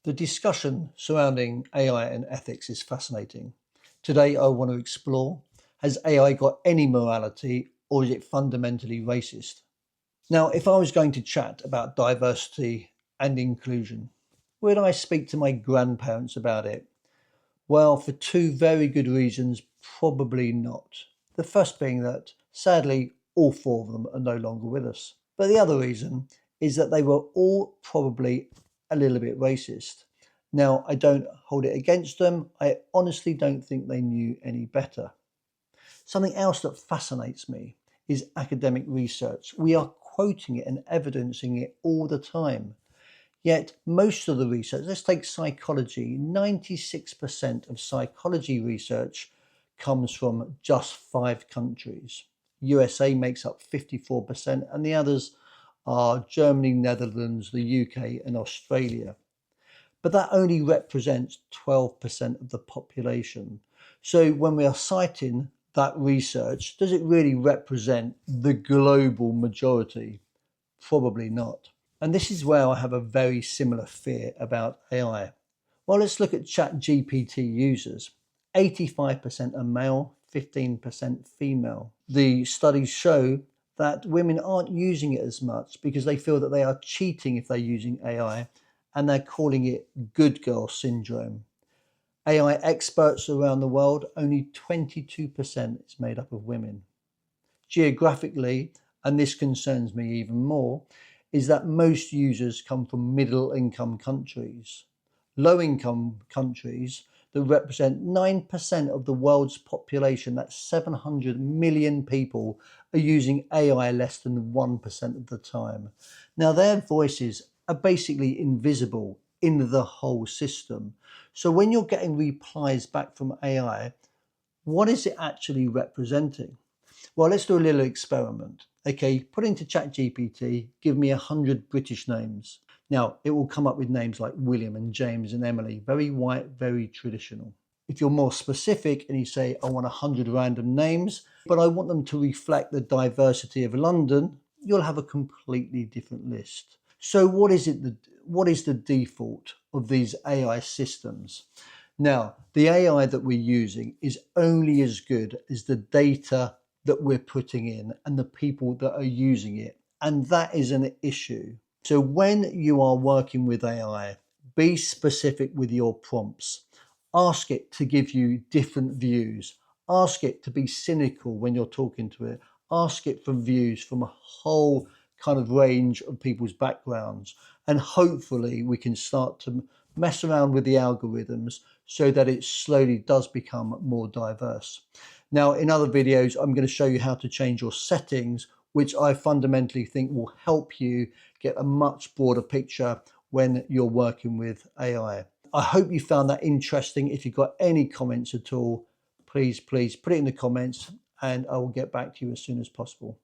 The discussion surrounding AI and ethics is fascinating. Today, I want to explore, has AI got any morality or is it fundamentally racist? Now, if I was going to chat about diversity and inclusion, would I speak to my grandparents about it? Well, for two very good reasons, probably not. The first being that, sadly, all four of them are no longer with us. But the other reason is that they were all probably a little bit racist. Now, I don't hold it against them. I honestly don't think they knew any better. Something else that fascinates me is academic research. We are quoting it and evidencing it all the time. Yet most of the research, let's take psychology, 96% of psychology research comes from just 5 countries. USA makes up 54% and the others are Germany, Netherlands, the UK and Australia. But that only represents 12% of the population. So when we are citing that research, does it really represent the global majority? Probably not. And this is where I have a very similar fear about AI. Well, let's look at ChatGPT users. 85% are male, 15% female. The studies show that women aren't using it as much because they feel that they are cheating if they're using AI, and they're calling it good girl syndrome. AI experts around the world, only 22% is made up of women. Geographically, and this concerns me even more, is that most users come from middle income countries. Low income countries that represent 9% of the world's population, that's 700 million people, are using AI less than 1% of the time. Now their voices are basically invisible in the whole system. So when you're getting replies back from AI, what is it actually representing? Well, let's do a little experiment. Okay, put into ChatGPT, give me 100 British names. Now, it will come up with names like William and James and Emily, very white, very traditional. If you're more specific and you say, I want 100 random names, but I want them to reflect the diversity of London, you'll have a completely different list. So what is the default of these AI systems? Now, the AI that we're using is only as good as the data that we're putting in and the people that are using it. And that is an issue. So when you are working with AI, be specific with your prompts. Ask it to give you different views. Ask it to be cynical when you're talking to it. Ask it for views from a whole kind of range of people's backgrounds. And hopefully we can start to mess around with the algorithms so that it slowly does become more diverse. Now, in other videos, I'm going to show you how to change your settings, which I fundamentally think will help you get a much broader picture when you're working with AI. I hope you found that interesting. If you've got any comments at all, please put it in the comments and I will get back to you as soon as possible.